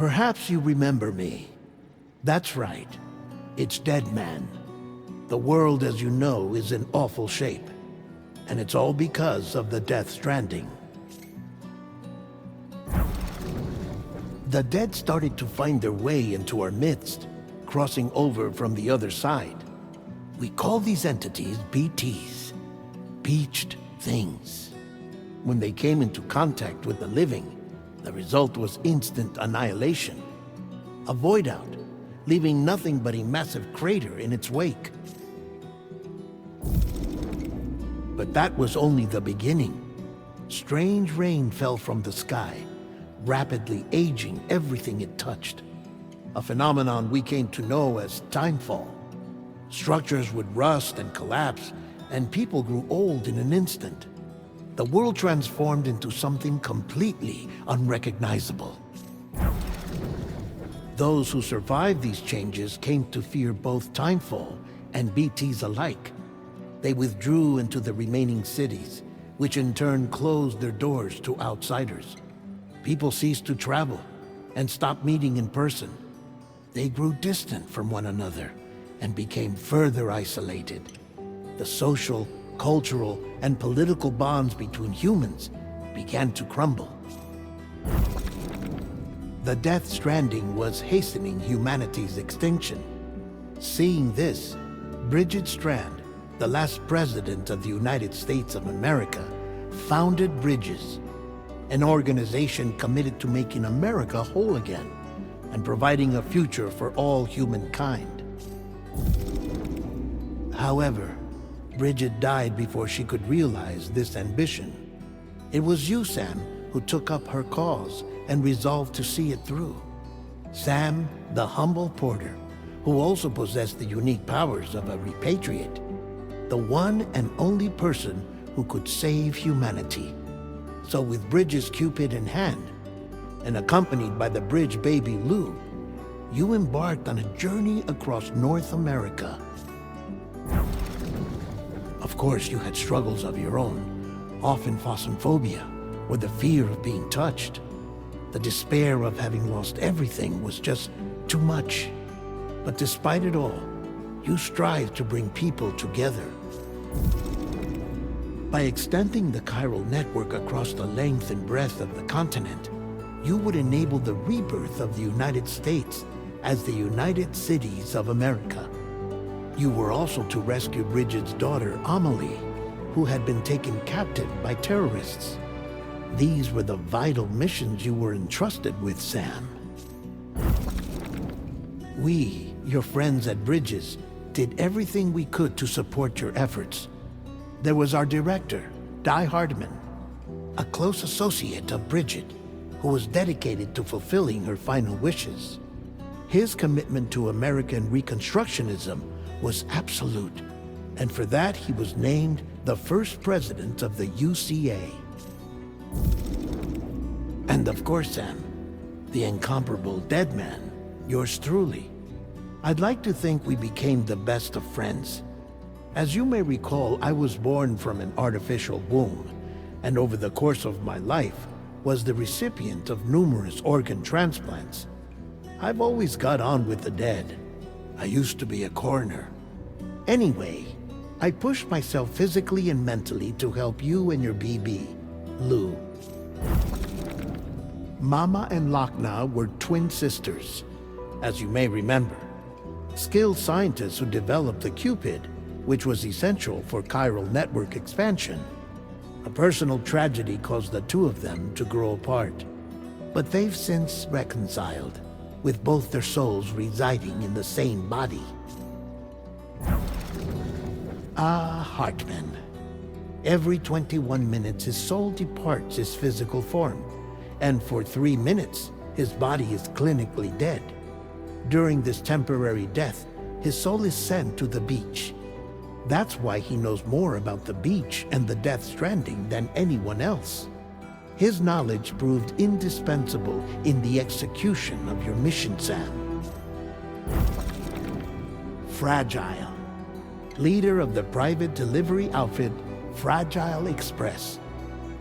Perhaps you remember me. That's right. It's Deadman. The world, as you know, is in awful shape. And it's all because of the Death Stranding. The dead started to find their way into our midst, crossing over from the other side. We call these entities BTs, Beached Things. When they came into contact with the living, the result was instant annihilation. A void out, leaving nothing but a massive crater in its wake. But that was only the beginning. Strange rain fell from the sky, rapidly aging everything it touched. A phenomenon we came to know as timefall. Structures would rust and collapse, and people grew old in an instant. The world transformed into something completely unrecognizable. Those who survived these changes came to fear both timefall and BTs alike. They withdrew into the remaining cities, which in turn closed their doors to outsiders. People ceased to travel and stopped meeting in person. They grew distant from one another and became further isolated. The social, cultural, and political bonds between humans began to crumble. The Death Stranding was hastening humanity's extinction. Seeing this, Bridget Strand, the last president of the United States of America, founded Bridges, an organization committed to making America whole again and providing a future for all humankind. However, Bridget died before she could realize this ambition. It was you, Sam, who took up her cause and resolved to see it through. Sam, the humble porter, who also possessed the unique powers of a repatriate, the one and only person who could save humanity. So with Bridges' Cupid in hand, and accompanied by the bridge baby Lou, you embarked on a journey across North America. Of course, you had struggles of your own, often phosmophobia, or the fear of being touched. The despair of having lost everything was just too much. But despite it all, you strived to bring people together. By extending the chiral network across the length and breadth of the continent, you would enable the rebirth of the United States as the United Cities of America. You were also to rescue Bridget's daughter, Amelie, who had been taken captive by terrorists. These were the vital missions you were entrusted with, Sam. We, your friends at Bridges, did everything we could to support your efforts. There was our director, Di Hardman, a close associate of Bridget, who was dedicated to fulfilling her final wishes. His commitment to American Reconstructionism was absolute, and for that he was named the first president of the UCA. And of course, Sam, the incomparable Deadman, yours truly. I'd like to think we became the best of friends. As you may recall, I was born from an artificial womb, and over the course of my life was the recipient of numerous organ transplants. I've always got on with the dead. I used to be a coroner. Anyway, I pushed myself physically and mentally to help you and your BB, Lou. Mama and Lakna were twin sisters, as you may remember. Skilled scientists who developed the Cupid, which was essential for chiral network expansion. A personal tragedy caused the two of them to grow apart. But they've since reconciled, with both their souls residing in the same body. Ah, Hartman. Every 21 minutes his soul departs his physical form, and for 3 minutes his body is clinically dead. During this temporary death, his soul is sent to the beach. That's why he knows more about the beach and the Death Stranding than anyone else. His knowledge proved indispensable in the execution of your mission, Sam. Fragile, leader of the private delivery outfit Fragile Express.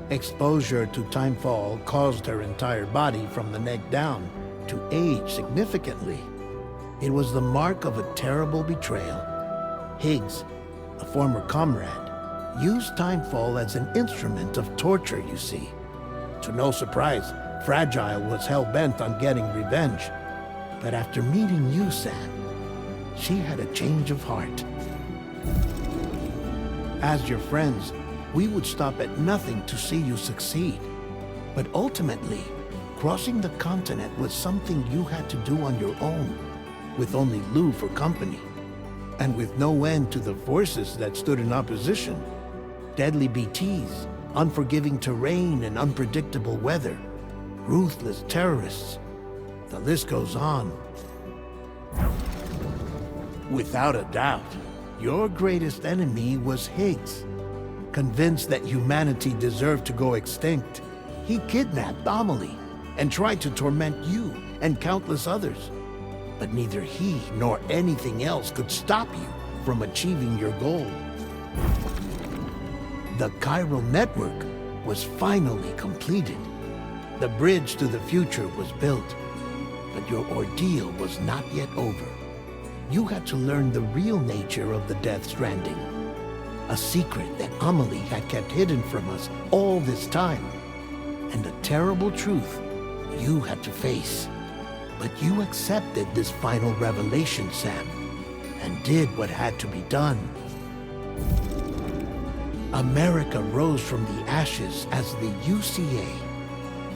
Exposure to timefall caused her entire body from the neck down to age significantly. It was the mark of a terrible betrayal. Higgs, a former comrade, used Timefall as an instrument of torture, you see. To no surprise, Fragile was hell-bent on getting revenge. But after meeting you, Sam, she had a change of heart. As your friends, we would stop at nothing to see you succeed. But ultimately, crossing the continent was something you had to do on your own, with only Lou for company, and with no end to the forces that stood in opposition. Deadly BTs, unforgiving terrain and unpredictable weather, ruthless terrorists. The list goes on. Without a doubt, your greatest enemy was Higgs. Convinced that humanity deserved to go extinct, he kidnapped Amelie and tried to torment you and countless others. But neither he nor anything else could stop you from achieving your goal. The chiral network was finally completed. The bridge to the future was built, but your ordeal was not yet over. You had to learn the real nature of the Death Stranding, a secret that Amelie had kept hidden from us all this time, and a terrible truth you had to face. But you accepted this final revelation, Sam, and did what had to be done. America rose from the ashes as the UCA,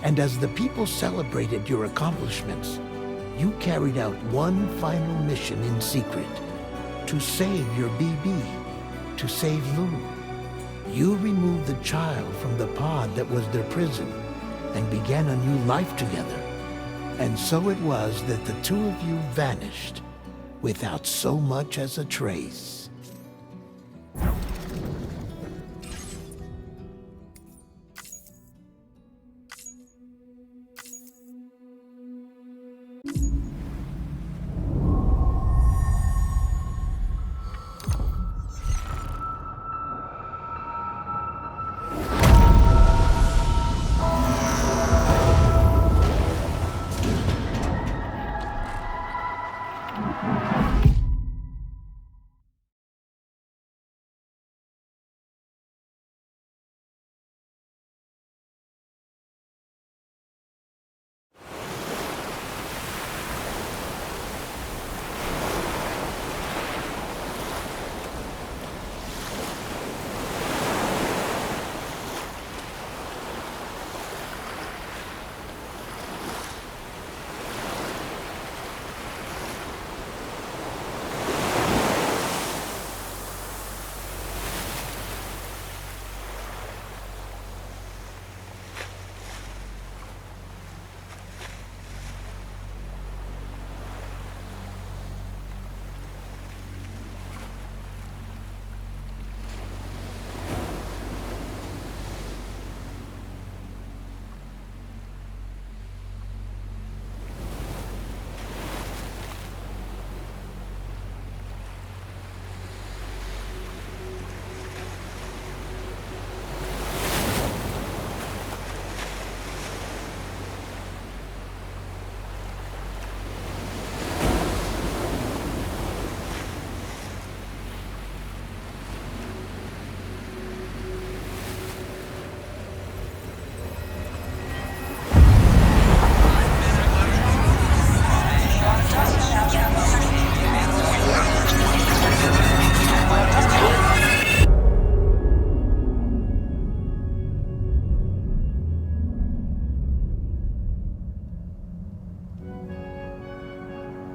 and as the people celebrated your accomplishments, you carried out one final mission in secret, to save your BB, to save Lou. You removed the child from the pod that was their prison, and began a new life together. And so it was that the two of you vanished, without so much as a trace.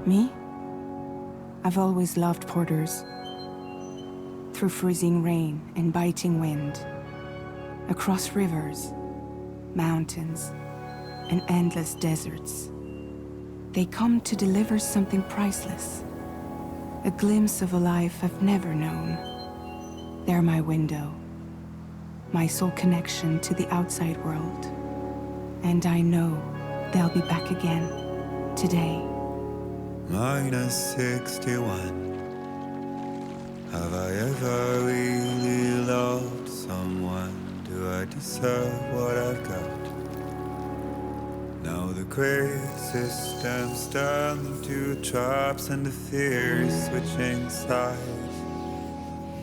Me? I've always loved porters. Through freezing rain and biting wind, across rivers, mountains, and endless deserts, they come to deliver something priceless, a glimpse of a life I've never known. They're my window, my sole connection to the outside world, and I know they'll be back again, today. -61. Have I ever really loved someone? Do I deserve what I've got? Now Now the great system's turned into traps and the fear is switching sides.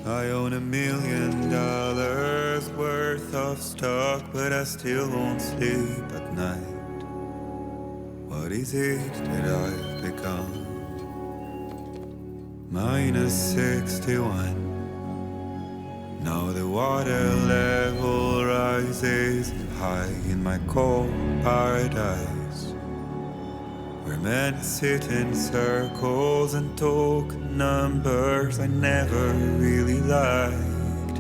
I own $1 million worth of stock, but I still won't sleep at night. What is it that I've become? -61. Now the water level rises high in my cold paradise, where men sit in circles and talk numbers I never really liked.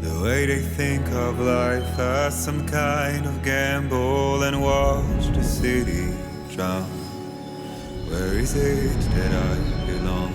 The way they think of life as some kind of gamble and watch the city drown. Where is it that I belong?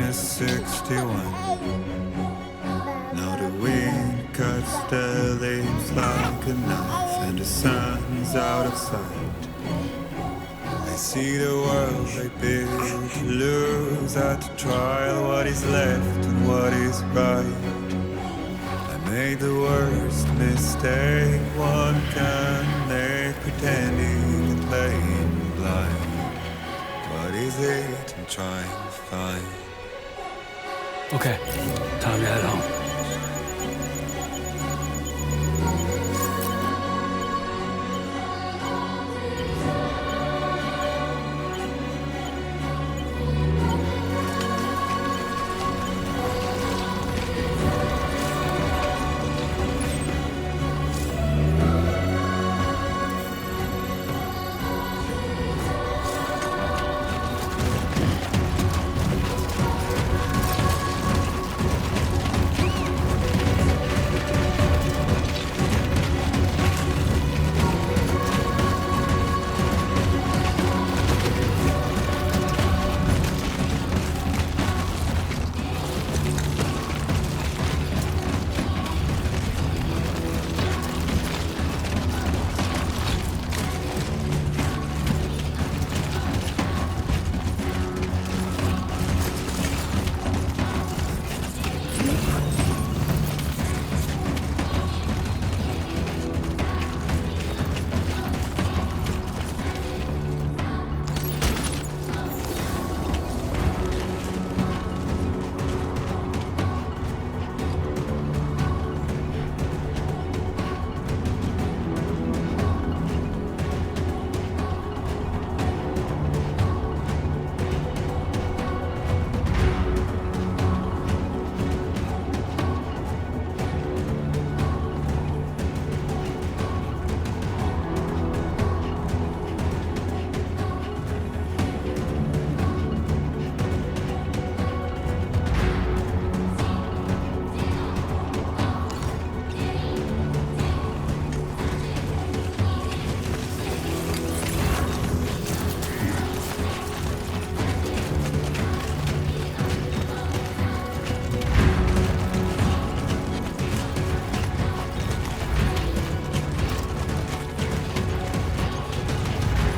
-61. Now the wind cuts the leaves like a knife and the sun's out of sight. I see the world I built to lose at trial, what is left and what is right. I made the worst mistake one can make, pretending and playing blind. What is it I'm trying to find? Okay, time to head home.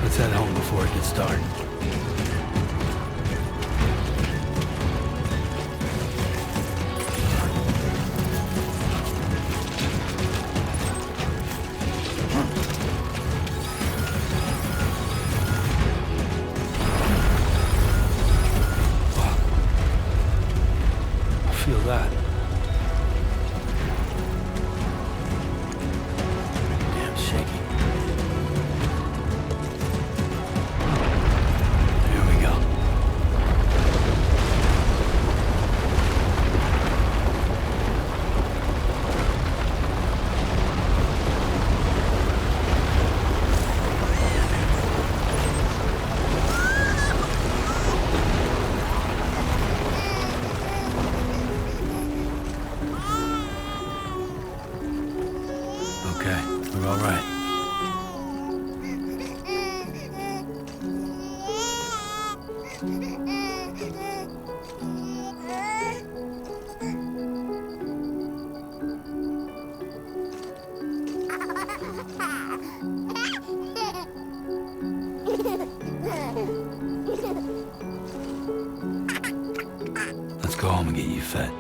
Let's head home before it gets dark. I feel that. Damn shaky. okay. We're all right. Let's go home and get you fed.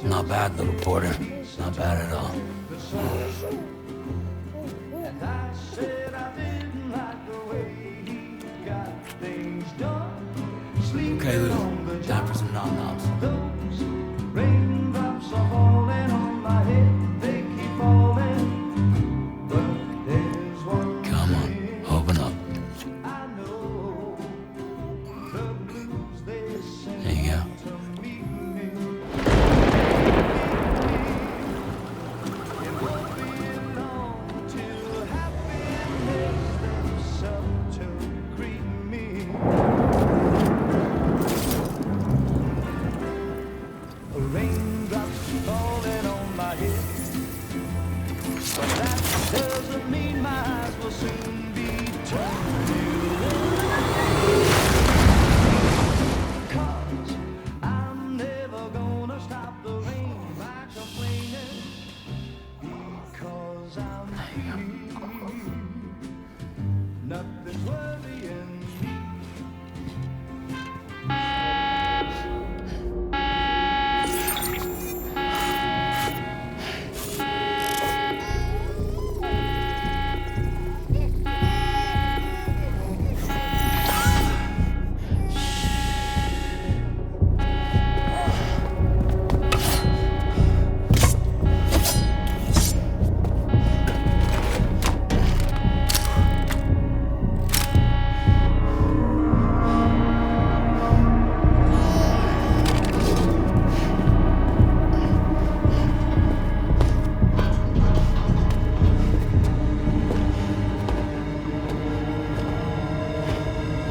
Not bad, little porter. Not bad at all. Okay, Lou. Time for some nom-noms. Come on, open up. There you go.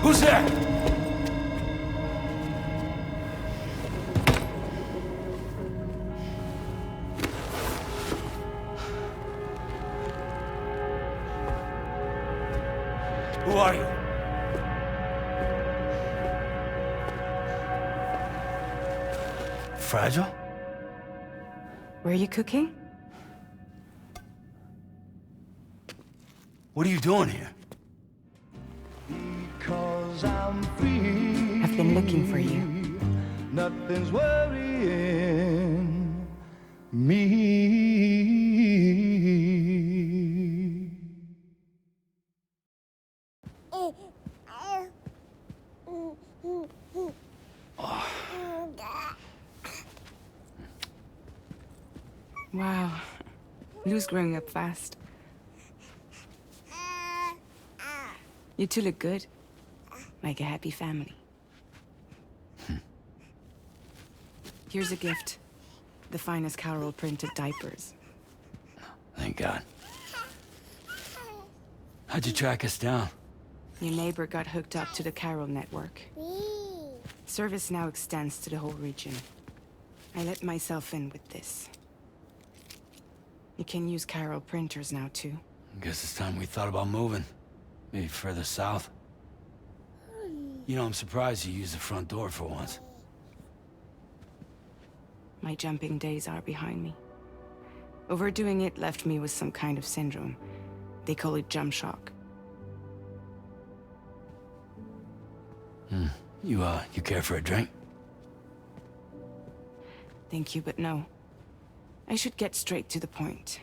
Who's there? Who are you? Fragile? Were you cooking? What are you doing here? I've been looking for you. Nothing's worrying me. Wow. Lou's growing up fast. You two look good. Like a happy family. Here's a gift. The finest Carol printed diapers. Thank God. How'd you track us down? Your neighbor got hooked up to the Carol network. Service now extends to the whole region. I let myself in with this. You can use Carol printers now, too. Guess it's time we thought about moving. Maybe further south. You know, I'm surprised you used the front door for once. My jumping days are behind me. Overdoing it left me with some kind of syndrome. They call it jump shock. You care for a drink? Thank you, but no. I should get straight to the point.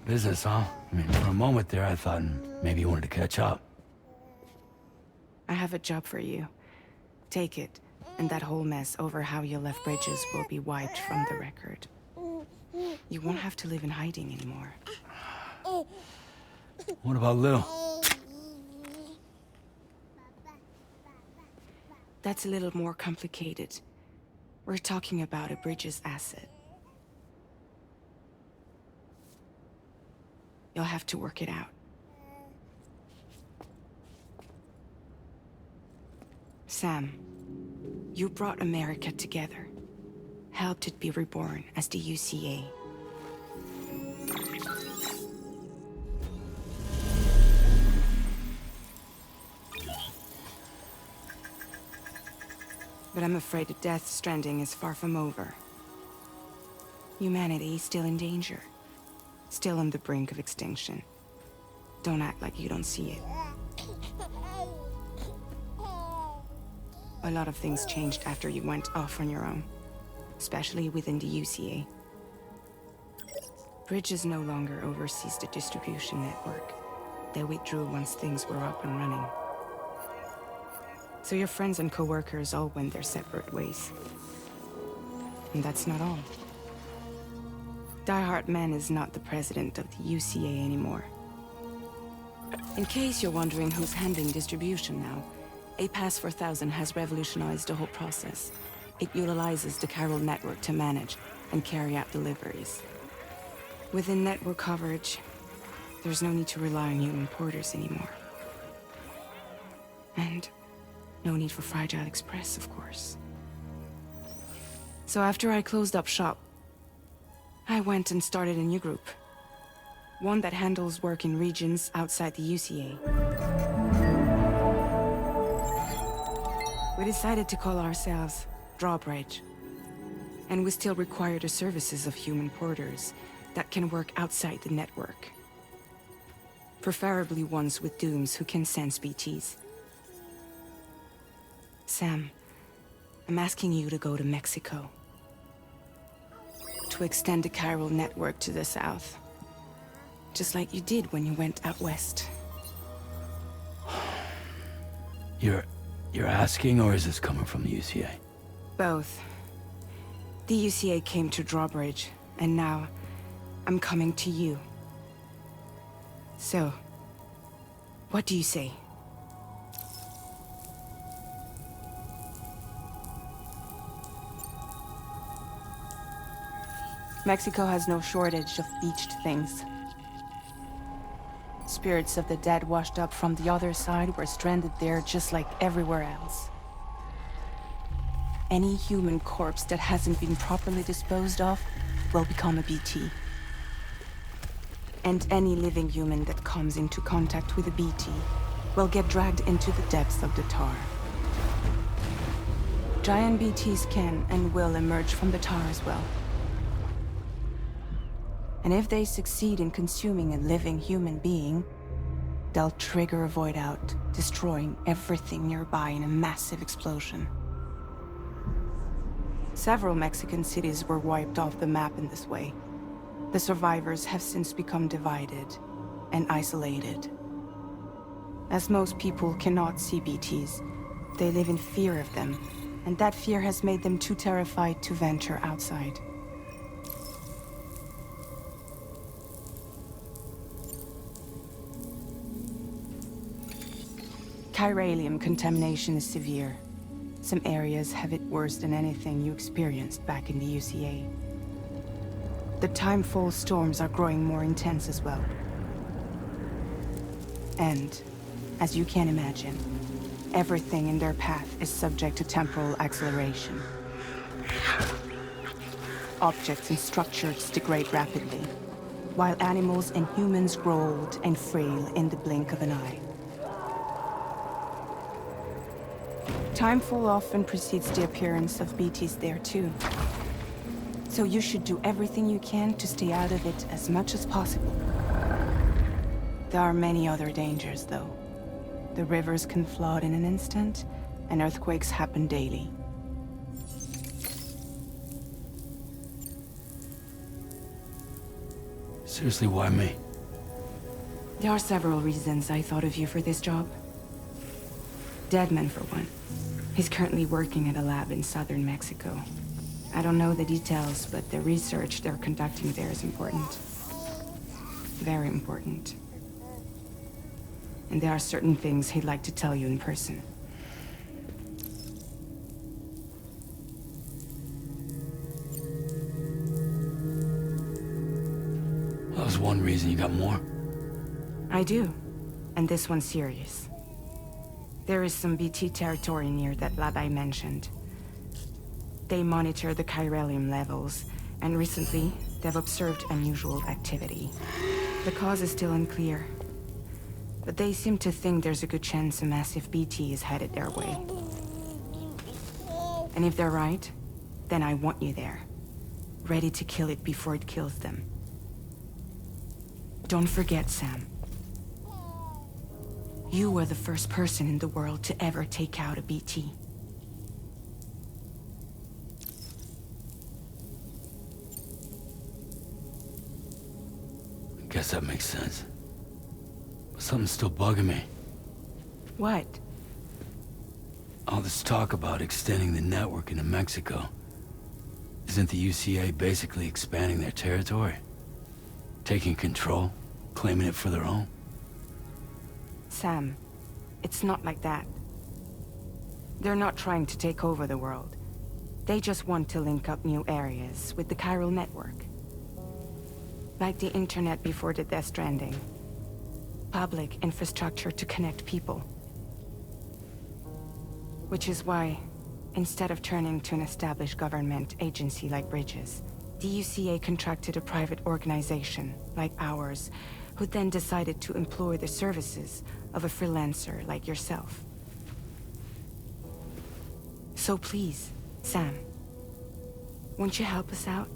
Business, huh? I mean, for a moment there, I thought maybe you wanted to catch up. I have a job for you. Take it, and that whole mess over how you left Bridges will be wiped from the record. You won't have to live in hiding anymore. What about Lou? That's a little more complicated. We're talking about a Bridges asset. You'll have to work it out. Sam, you brought America together. Helped it be reborn as the UCA. But I'm afraid the Death Stranding is far from over. Humanity is still in danger. Still on the brink of extinction. Don't act like you don't see it. A lot of things changed after you went off on your own, especially within the UCA. Bridges no longer oversees the distribution network. They withdrew once things were up and running. So your friends and co-workers all went their separate ways. And that's not all. Die Hartman is not the president of the UCA anymore. In case you're wondering who's handling distribution now, A Pass 4000 has revolutionized the whole process. It utilizes the chiral network to manage and carry out deliveries. Within network coverage, there's no need to rely on human porters anymore. And no need for Fragile Express, of course. So after I closed up shop, I went and started a new group. One that handles work in regions outside the UCA. We decided to call ourselves Drawbridge. And we still require the services of human porters that can work outside the network. Preferably ones with dooms who can sense BTs. Sam, I'm asking you to go to Mexico. To extend the chiral network to the south. Just like you did when you went out west. You're asking, or is this coming from the UCA? Both. The UCA came to Drawbridge, and now I'm coming to you. So, what do you say? Mexico has no shortage of beached things. Spirits of the dead washed up from the other side were stranded there just like everywhere else. Any human corpse that hasn't been properly disposed of will become a BT. And any living human that comes into contact with a BT will get dragged into the depths of the tar. Giant BTs can and will emerge from the tar as well. And if they succeed in consuming a living human being, they'll trigger a void out, destroying everything nearby in a massive explosion. Several Mexican cities were wiped off the map in this way. The survivors have since become divided and isolated. As most people cannot see BTs, they live in fear of them, and that fear has made them too terrified to venture outside. Chiralium contamination is severe. Some areas have it worse than anything you experienced back in the UCA. The timefall storms are growing more intense as well. And, as you can imagine, everything in their path is subject to temporal acceleration. Objects and structures degrade rapidly, while animals and humans grow old and frail in the blink of an eye. Timefall often precedes the appearance of BTs there too. So you should do everything you can to stay out of it as much as possible. There are many other dangers though. The rivers can flood in an instant, and earthquakes happen daily. Seriously, why me? There are several reasons I thought of you for this job. Deadman for one. He's currently working at a lab in southern Mexico. I don't know the details, but the research they're conducting there is important. Very important. And there are certain things he'd like to tell you in person. That was one reason. You got more? I do. And this one's serious. There is some BT territory near that lab I mentioned. They monitor the chiralium levels, and recently, they've observed unusual activity. The cause is still unclear, but they seem to think there's a good chance a massive BT is headed their way. And if they're right, then I want you there, ready to kill it before it kills them. Don't forget, Sam. You were the first person in the world to ever take out a BT. I guess that makes sense. But something's still bugging me. What? All this talk about extending the network into Mexico. Isn't the UCA basically expanding their territory? Taking control? Claiming it for their own? Sam, it's not like that. They're not trying to take over the world. They just want to link up new areas with the chiral network. Like the internet before the Death Stranding. Public infrastructure to connect people. Which is why, instead of turning to an established government agency like Bridges, the UCA contracted a private organization, like ours, who then decided to employ the services of a freelancer like yourself. So please, Sam, won't you help us out?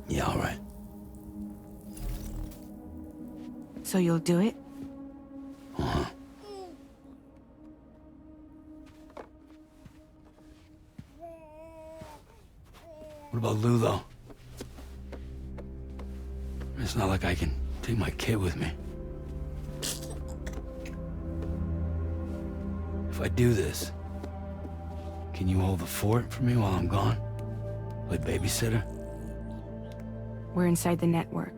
Yeah, all right. So you'll do it? Uh-huh. What about Lou, though? It's not like I can take my kid with me. If I do this, can you hold the fort for me while I'm gone? Play babysitter? We're inside the network.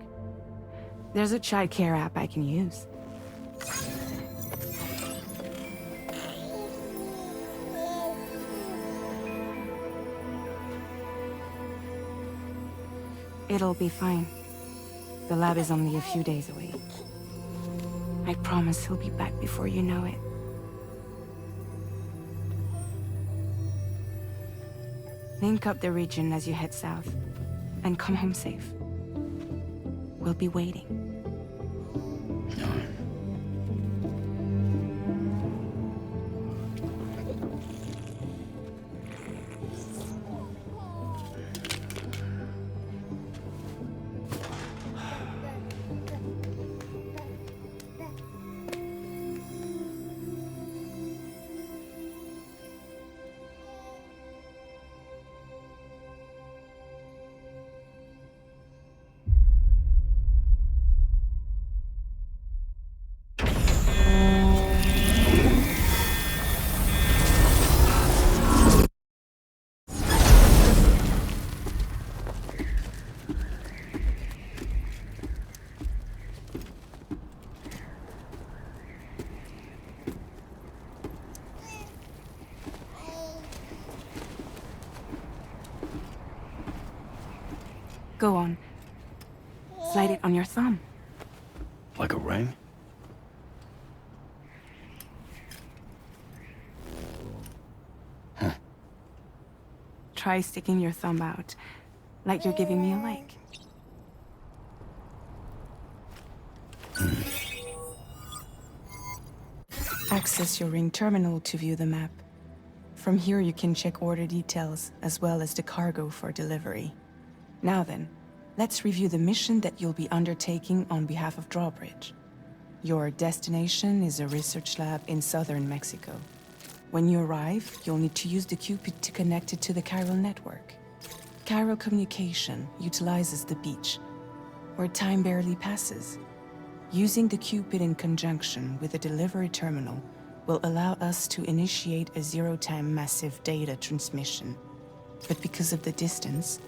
There's a child care app I can use. It'll be fine. The lab is only a few days away. I promise he'll be back before you know it. Link up the region as you head south, and come home safe. We'll be waiting. All right. Go on. Slide it on your thumb. Like a ring? Try sticking your thumb out, like you're giving me a like. Access your ring terminal to view the map. From here you can check order details, as well as the cargo for delivery. Now then, let's review the mission that you'll be undertaking on behalf of Drawbridge. Your destination is a research lab in southern Mexico. When you arrive, you'll need to use the Cupid to connect it to the chiral network. Chiral communication utilizes the beach, where time barely passes. Using the Cupid in conjunction with a delivery terminal will allow us to initiate a zero-time massive data transmission. But because of the distance,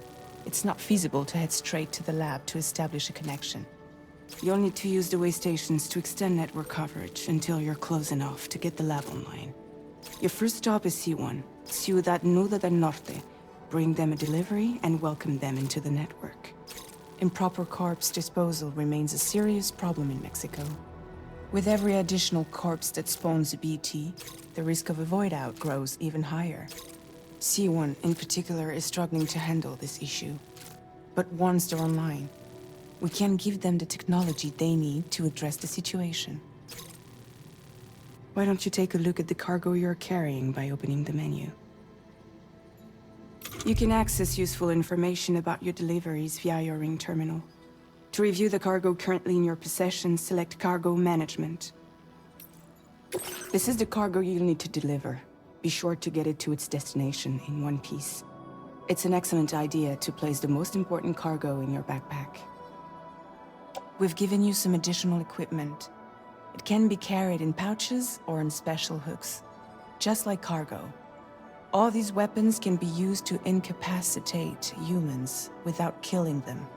it's not feasible to head straight to the lab to establish a connection. You'll need to use the way stations to extend network coverage until you're close enough to get the lab online. Your first stop is C1, Ciudad Nuda del Norte. Bring them a delivery and welcome them into the network. Improper corpse disposal remains a serious problem in Mexico. With every additional corpse that spawns a BT, the risk of a void out grows even higher. C1 in particular is struggling to handle this issue. But once they're online, We can give them the technology they need to address the situation. Why don't you take a look at the cargo you're carrying by opening the menu? You can access useful information about your deliveries via your ring terminal. To review the cargo currently in your possession, select Cargo Management. This is the cargo you'll need to deliver. Be sure to get it to its destination in one piece. It's an excellent idea to place the most important cargo in your backpack. We've given you some additional equipment. It can be carried in pouches or in special hooks, just like cargo. All these weapons can be used to incapacitate humans without killing them.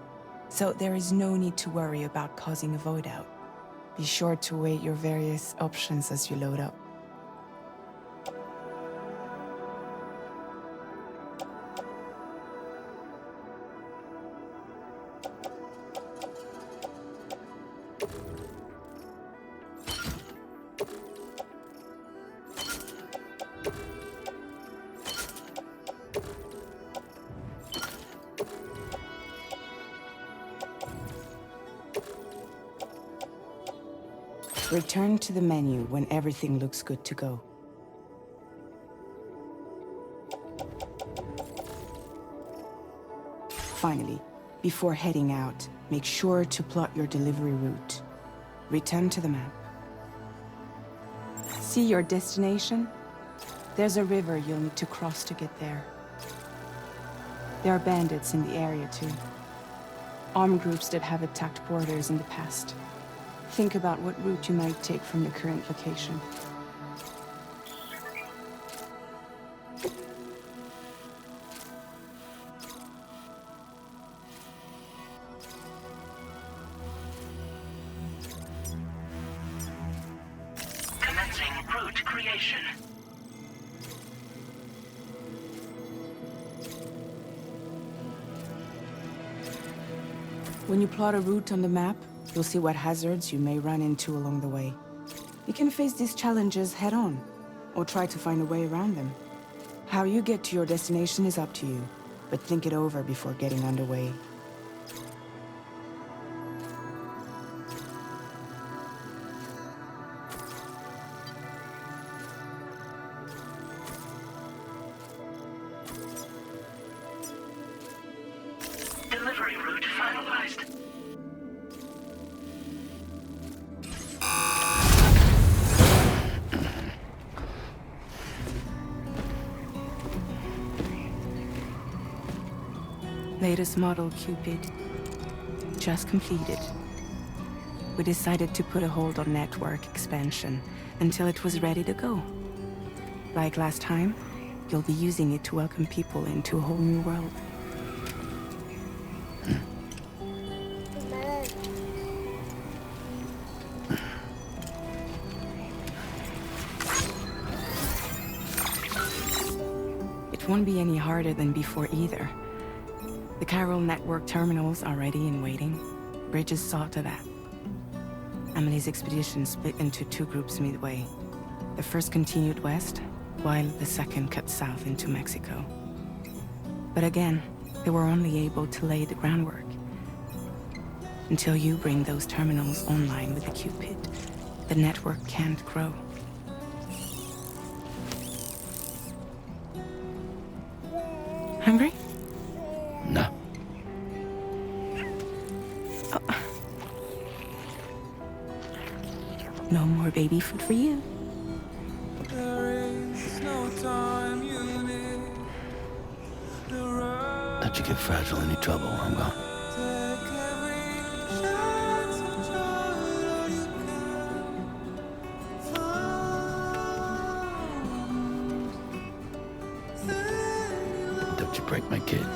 So there is no need to worry about causing a void out. Be sure to weigh your various options as you load up. Return to the menu when everything looks good to go. Finally, before heading out, make sure to plot your delivery route. Return to the map. See your destination? There's a river you'll need to cross to get there. There are bandits in the area too. Armed groups that have attacked borders in the past. Think about what route you might take from your current location. Commencing route creation. When you plot a route on the map, you'll see what hazards you may run into along the way. You can face these challenges head-on, or try to find a way around them. How you get to your destination is up to you, but think it over before getting underway. Delivery route finalized. Latest model Cupid. Just completed. We decided to put a hold on network expansion until it was ready to go. Like last time, you'll be using it to welcome people into a whole new world. It won't be any harder than before either. The chiral network terminals are ready and waiting. Bridges saw to that. Emily's expedition split into two groups midway. The first continued west, while the second cut south into Mexico. But again, they were only able to lay the groundwork. Until you bring those terminals online with the Cupid, the network can't grow. Hungry? No. No more baby food for you. Don't you get fragile any trouble while I'm gone. Don't you break my kid.